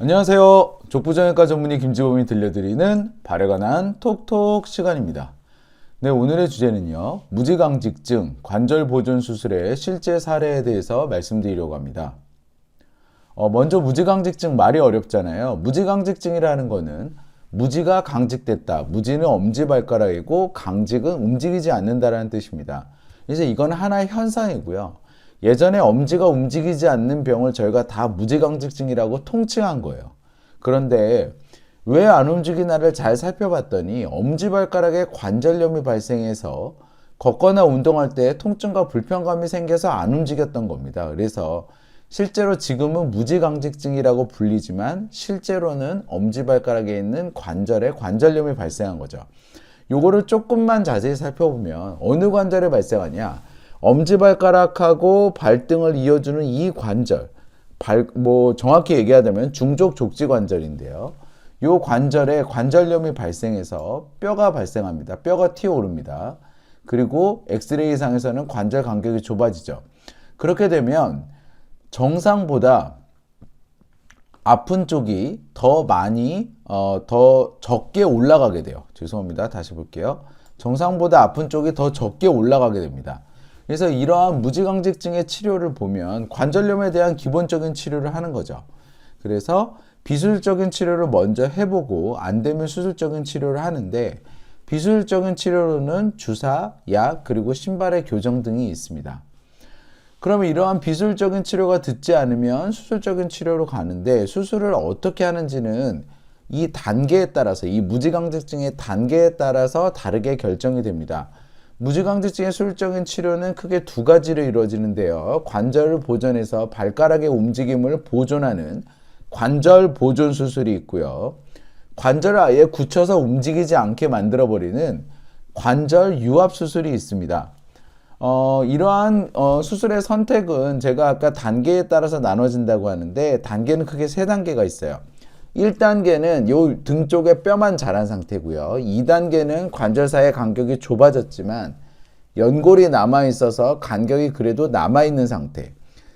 안녕하세요. 족부정형과 전문의 김지범이 들려드리는 발에 관한 톡톡 시간입니다. 네, 오늘의 주제는요. 무지강직증 관절 보존 수술의 실제 사례에 대해서 말씀드리려고 합니다. 먼저 무지강직증 말이 어렵잖아요. 무지강직증이라는 거는 무지가 강직됐다. 무지는 엄지발가락이고 강직은 움직이지 않는다라는 뜻입니다. 그래서 이건 하나의 현상이고요. 예전에 엄지가 움직이지 않는 병을 저희가 다 무지강직증이라고 통칭한 거예요. 그런데 왜 안 움직이나를 잘 살펴봤더니 엄지발가락에 관절염이 발생해서 걷거나 운동할 때 통증과 불편감이 생겨서 안 움직였던 겁니다. 그래서 실제로 지금은 무지강직증이라고 불리지만 실제로는 엄지발가락에 있는 관절에 관절염이 발생한 거죠. 요거를 조금만 자세히 살펴보면 어느 관절에 발생하냐? 엄지발가락하고 발등을 이어주는 이 관절, 정확히 얘기하자면 중족 족지관절인데요. 이 관절에 관절염이 발생해서 뼈가 발생합니다. 뼈가 튀어오릅니다. 그리고 엑스레이상에서는 관절 간격이 좁아지죠. 그렇게 되면 정상보다 아픈 쪽이 더 많이, 더 적게 올라가게 돼요. 죄송합니다. 다시 볼게요. 정상보다 아픈 쪽이 더 적게 올라가게 됩니다. 그래서 이러한 무지강직증의 치료를 보면 관절염에 대한 기본적인 치료를 하는 거죠. 그래서 비수술적인 치료를 먼저 해보고 안 되면 수술적인 치료를 하는데 비수술적인 치료로는 주사, 약, 그리고 신발의 교정 등이 있습니다. 그러면 이러한 비수술적인 치료가 듣지 않으면 수술적인 치료로 가는데 수술을 어떻게 하는지는 이 단계에 따라서 이 무지강직증의 단계에 따라서 다르게 결정이 됩니다. 무지강직증의 수술적인 치료는 크게 두 가지로 이루어지는데요. 관절을 보존해서 발가락의 움직임을 보존하는 관절 보존 수술이 있고요. 관절을 아예 굳혀서 움직이지 않게 만들어버리는 관절 유압 수술이 있습니다. 이러한 수술의 선택은 제가 아까 단계에 따라서 나눠진다고 하는데 단계는 크게 세 단계가 있어요. 1단계는 요 등 쪽에 뼈만 자란 상태고요. 2단계는 관절 사이의 간격이 좁아졌지만 연골이 남아있어서 간격이 그래도 남아있는 상태.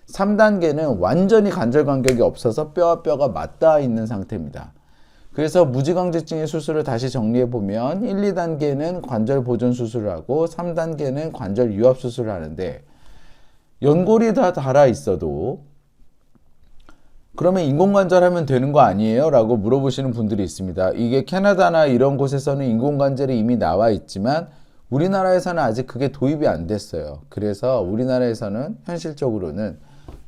3단계는 완전히 관절 간격이 없어서 뼈와 뼈가 맞닿아 있는 상태입니다. 그래서 무지강직증의 수술을 다시 정리해보면 1, 2단계는 관절 보존 수술을 하고 3단계는 관절 유압 수술을 하는데 연골이 다 닳아 있어도 그러면 인공관절 하면 되는 거 아니에요? 라고 물어보시는 분들이 있습니다. 이게 캐나다나 이런 곳에서는 인공관절이 이미 나와 있지만 우리나라에서는 아직 그게 도입이 안 됐어요. 그래서 우리나라에서는 현실적으로는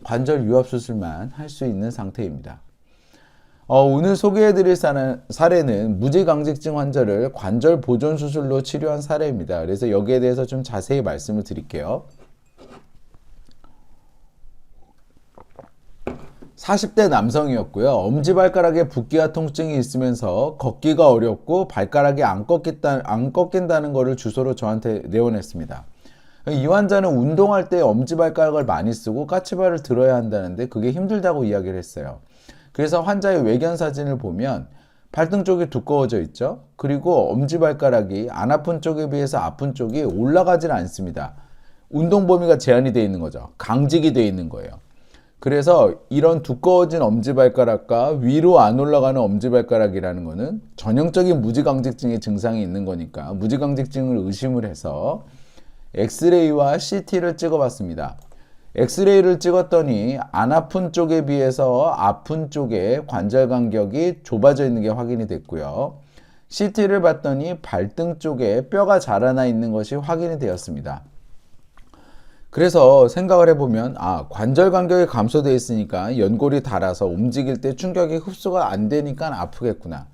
관절 유압 수술만 할 수 있는 상태입니다. 오늘 소개해드릴 사례는 무지강직증 환자를 관절 보존 수술로 치료한 사례입니다. 그래서 여기에 대해서 좀 자세히 말씀을 드릴게요. 40대 남성이었고요. 엄지발가락에 붓기와 통증이 있으면서 걷기가 어렵고 발가락이 안 꺾인다는 것을 주소로 저한테 내원했습니다. 이 환자는 운동할 때 엄지발가락을 많이 쓰고 까치발을 들어야 한다는데 그게 힘들다고 이야기를 했어요. 그래서 환자의 외견 사진을 보면 발등 쪽이 두꺼워져 있죠. 그리고 엄지발가락이 안 아픈 쪽에 비해서 아픈 쪽이 올라가질 않습니다. 운동 범위가 제한이 되어 있는 거죠. 강직이 되어 있는 거예요. 그래서 이런 두꺼워진 엄지발가락과 위로 안 올라가는 엄지발가락이라는 거는 전형적인 무지강직증의 증상이 있는 거니까 무지강직증을 의심을 해서 엑스레이와 CT를 찍어봤습니다. 엑스레이를 찍었더니 안 아픈 쪽에 비해서 아픈 쪽에 관절 간격이 좁아져 있는 게 확인이 됐고요. CT를 봤더니 발등 쪽에 뼈가 자라나 있는 것이 확인이 되었습니다. 그래서 생각을 해보면 관절 간격이 감소되어 있으니까 연골이 닳아서 움직일 때 충격이 흡수가 안 되니까 아프겠구나.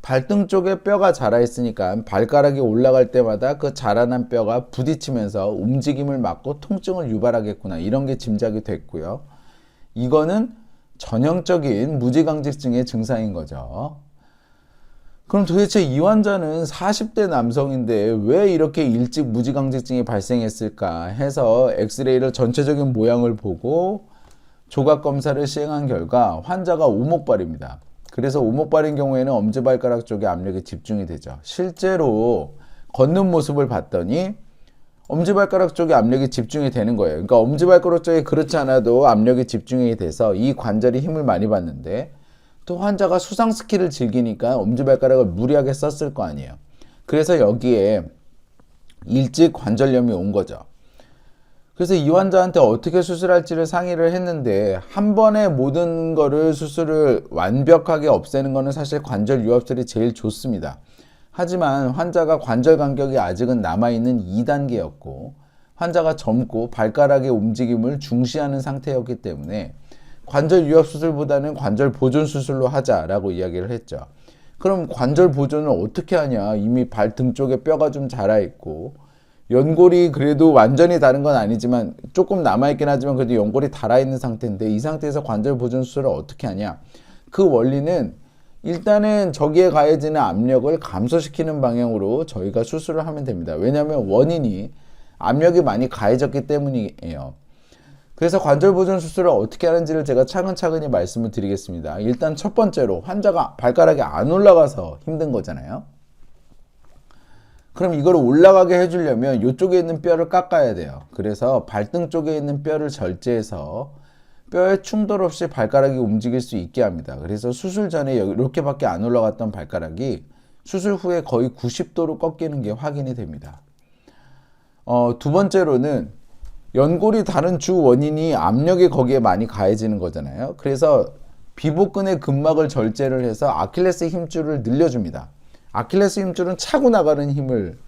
발등 쪽에 뼈가 자라 있으니까 발가락이 올라갈 때마다 그 자라난 뼈가 부딪히면서 움직임을 막고 통증을 유발하겠구나. 이런 게 짐작이 됐고요. 이거는 전형적인 무지강직증의 증상인 거죠. 그럼 도대체 이 환자는 40대 남성인데 왜 이렇게 일찍 무지강직증이 발생했을까 해서 엑스레이를 전체적인 모양을 보고 조각 검사를 시행한 결과 환자가 오목발입니다. 그래서 오목발인 경우에는 엄지발가락 쪽에 압력이 집중이 되죠. 실제로 걷는 모습을 봤더니 엄지발가락 쪽에 압력이 집중이 되는 거예요. 그러니까 엄지발가락 쪽에 그렇지 않아도 압력이 집중이 돼서 이 관절이 힘을 많이 받는데 또 환자가 수상 스키를 즐기니까 엄지발가락을 무리하게 썼을 거 아니에요. 그래서 여기에 일찍 관절염이 온 거죠. 그래서 이 환자한테 어떻게 수술할지를 상의를 했는데 한 번에 모든 거를 수술을 완벽하게 없애는 거는 사실 관절 유압술이 제일 좋습니다. 하지만 환자가 관절 간격이 아직은 남아있는 2단계였고 환자가 젊고 발가락의 움직임을 중시하는 상태였기 때문에 관절 유압 수술보다는 관절 보존 수술로 하자라고 이야기를 했죠. 그럼 관절 보존을 어떻게 하냐? 이미 발등 쪽에 뼈가 좀 자라있고 연골이 그래도 완전히 다른 건 아니지만 조금 남아있긴 하지만 그래도 연골이 달아있는 상태인데 이 상태에서 관절 보존 수술을 어떻게 하냐? 그 원리는 일단은 저기에 가해지는 압력을 감소시키는 방향으로 저희가 수술을 하면 됩니다. 왜냐하면 원인이 압력이 많이 가해졌기 때문이에요. 그래서 관절 보존 수술을 어떻게 하는지를 제가 차근차근히 말씀을 드리겠습니다. 일단 첫 번째로 환자가 발가락이 안 올라가서 힘든 거잖아요. 그럼 이걸 올라가게 해주려면 이쪽에 있는 뼈를 깎아야 돼요. 그래서 발등 쪽에 있는 뼈를 절제해서 뼈에 충돌 없이 발가락이 움직일 수 있게 합니다. 그래서 수술 전에 이렇게밖에 안 올라갔던 발가락이 수술 후에 거의 90도로 꺾이는 게 확인이 됩니다. 두 번째로는 연골이 다른 주 원인이 압력이 거기에 많이 가해지는 거잖아요. 그래서 비복근의 근막을 절제를 해서 아킬레스 힘줄을 늘려줍니다. 아킬레스 힘줄은 차고 나가는 힘을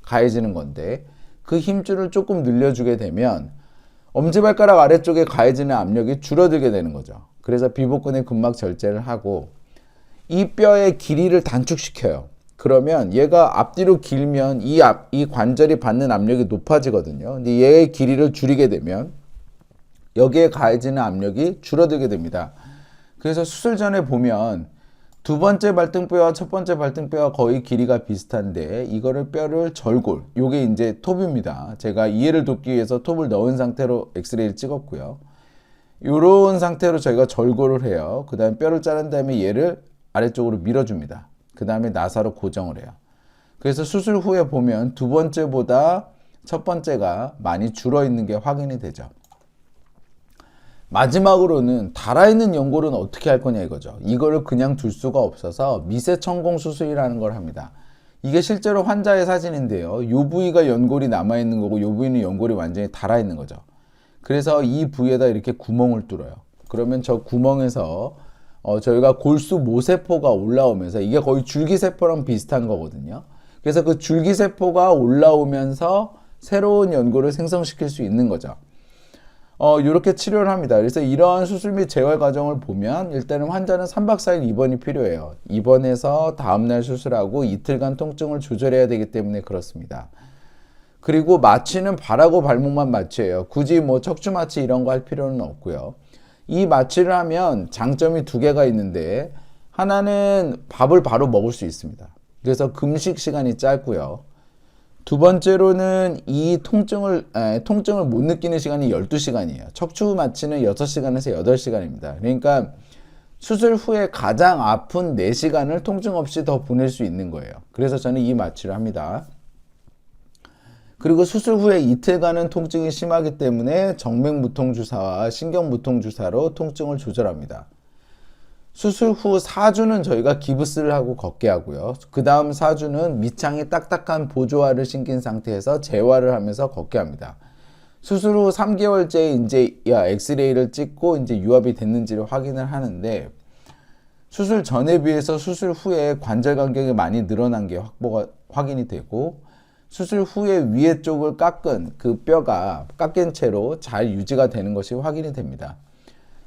가해지는 건데 그 힘줄을 조금 늘려주게 되면 엄지발가락 아래쪽에 가해지는 압력이 줄어들게 되는 거죠. 그래서 비복근의 근막 절제를 하고 이 뼈의 길이를 단축시켜요. 그러면 얘가 앞뒤로 길면 이 관절이 받는 압력이 높아지거든요. 근데 얘의 길이를 줄이게 되면 여기에 가해지는 압력이 줄어들게 됩니다. 그래서 수술 전에 보면 두 번째 발등뼈와 첫 번째 발등뼈와 거의 길이가 비슷한데 이거를 뼈를 절골, 요게 이제 톱입니다. 제가 이해를 돕기 위해서 톱을 넣은 상태로 엑스레이를 찍었고요. 요런 상태로 저희가 절골을 해요. 그 다음에 뼈를 자른 다음에 얘를 아래쪽으로 밀어줍니다. 그 다음에 나사로 고정을 해요. 그래서 수술 후에 보면 두 번째보다 첫 번째가 많이 줄어 있는 게 확인이 되죠. 마지막으로는 달아있는 연골은 어떻게 할 거냐 이거죠. 이거를 그냥 둘 수가 없어서 미세천공 수술이라는 걸 합니다. 이게 실제로 환자의 사진인데요. 이 부위가 연골이 남아있는 거고 이 부위는 연골이 완전히 달아있는 거죠. 그래서 이 부위에다 이렇게 구멍을 뚫어요. 그러면 저 구멍에서 저희가 골수 모세포가 올라오면서 이게 거의 줄기세포랑 비슷한 거거든요. 그래서 그 줄기세포가 올라오면서 새로운 연골을 생성시킬 수 있는 거죠. 이렇게 치료를 합니다. 그래서 이러한 수술 및 재활 과정을 보면 일단은 환자는 3박 4일 입원이 필요해요. 입원해서 다음날 수술하고 이틀간 통증을 조절해야 되기 때문에 그렇습니다. 그리고 마취는 발하고 발목만 마취해요. 굳이 뭐 척추 마취 이런 거 할 필요는 없고요. 이 마취를 하면 장점이 두 개가 있는데 하나는 밥을 바로 먹을 수 있습니다. 그래서 금식 시간이 짧고요. 두 번째로는 이 통증을 못 느끼는 시간이 12시간이에요. 척추 마취는 6시간에서 8시간입니다. 그러니까 수술 후에 가장 아픈 4시간을 통증 없이 더 보낼 수 있는 거예요. 그래서 저는 이 마취를 합니다. 그리고 수술 후에 이틀간은 통증이 심하기 때문에 정맥무통주사와 신경무통주사로 통증을 조절합니다. 수술 후 4주는 저희가 기부스를 하고 걷게 하고요. 그 다음 4주는 밑창에 딱딱한 보조화를 신긴 상태에서 재활을 하면서 걷게 합니다. 수술 후 3개월째 이제 엑스레이를 찍고 이제 유압이 됐는지를 확인을 하는데 수술 전에 비해서 수술 후에 관절 간격이 많이 늘어난 게 확인이 되고 수술 후에 위에 쪽을 깎은 그 뼈가 깎인 채로 잘 유지가 되는 것이 확인이 됩니다.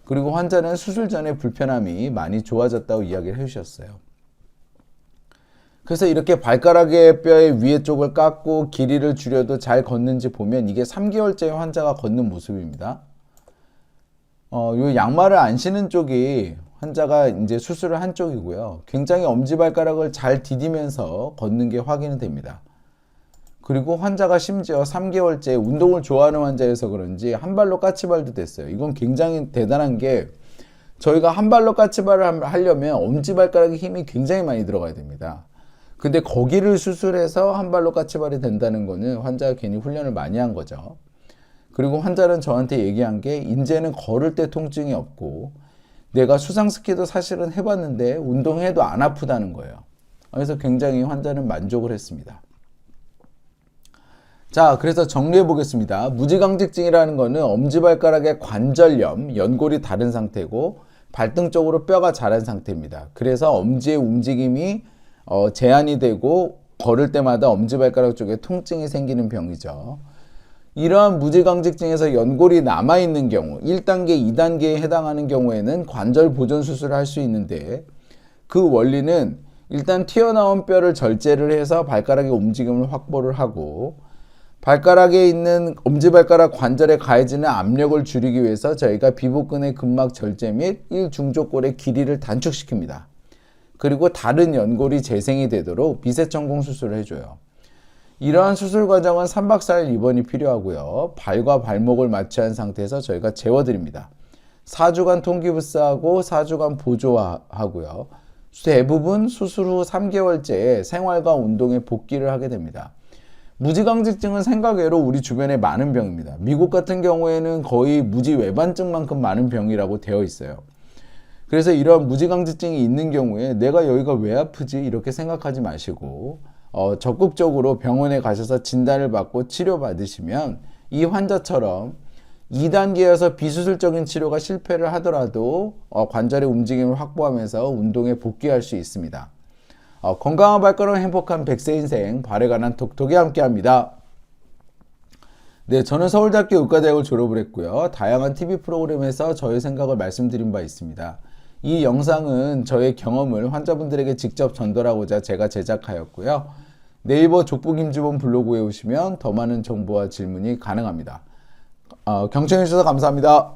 그리고 환자는 수술 전에 불편함이 많이 좋아졌다고 이야기를 해주셨어요. 그래서 이렇게 발가락의 뼈의 위에 쪽을 깎고 길이를 줄여도 잘 걷는지 보면 이게 3개월째 환자가 걷는 모습입니다. 요 양말을 안 신은 쪽이 환자가 이제 수술을 한 쪽이고요. 굉장히 엄지발가락을 잘 디디면서 걷는 게 확인이 됩니다. 그리고 환자가 심지어 3개월째 운동을 좋아하는 환자여서 그런지 한 발로 까치발도 됐어요. 이건 굉장히 대단한 게 저희가 한 발로 까치발을 하려면 엄지발가락에 힘이 굉장히 많이 들어가야 됩니다. 근데 거기를 수술해서 한 발로 까치발이 된다는 거는 환자가 괜히 훈련을 많이 한 거죠. 그리고 환자는 저한테 얘기한 게 이제는 걸을 때 통증이 없고 내가 수상스키도 사실은 해봤는데 운동해도 안 아프다는 거예요. 그래서 굉장히 환자는 만족을 했습니다. 자, 그래서 정리해 보겠습니다. 무지강직증이라는 거는 엄지발가락의 관절염, 연골이 다른 상태고 발등 쪽으로 뼈가 자란 상태입니다. 그래서 엄지의 움직임이 제한이 되고 걸을 때마다 엄지발가락 쪽에 통증이 생기는 병이죠. 이러한 무지강직증에서 연골이 남아있는 경우 1단계, 2단계에 해당하는 경우에는 관절 보존 수술을 할 수 있는데 그 원리는 일단 튀어나온 뼈를 절제를 해서 발가락의 움직임을 확보를 하고 발가락에 있는 엄지발가락 관절에 가해지는 압력을 줄이기 위해서 저희가 비복근의 근막 절제 및 일중족골의 길이를 단축시킵니다. 그리고 다른 연골이 재생이 되도록 미세천공 수술을 해줘요. 이러한 수술 과정은 3박 4일 입원이 필요하고요. 발과 발목을 마취한 상태에서 저희가 재워드립니다. 4주간 통기부스하고 4주간 보조하고요. 대부분 수술 후 3개월째에 생활과 운동에 복귀를 하게 됩니다. 무지강직증은 생각외로 우리 주변에 많은 병입니다. 미국 같은 경우에는 거의 무지외반증만큼 많은 병이라고 되어 있어요. 그래서 이러한 무지강직증이 있는 경우에 내가 여기가 왜 아프지? 이렇게 생각하지 마시고 적극적으로 병원에 가셔서 진단을 받고 치료받으시면 이 환자처럼 2단계여서 비수술적인 치료가 실패를 하더라도 관절의 움직임을 확보하면서 운동에 복귀할 수 있습니다. 건강한 발걸음 행복한 100세 인생 발에 관한 톡톡이 함께합니다. 네, 저는 서울대학교 의과대학을 졸업을 했고요. 다양한 TV 프로그램에서 저의 생각을 말씀드린 바 있습니다. 이 영상은 저의 경험을 환자분들에게 직접 전달하고자 제가 제작하였고요. 네이버 족보 김주범 블로그에 오시면 더 많은 정보와 질문이 가능합니다. 경청해 주셔서 감사합니다.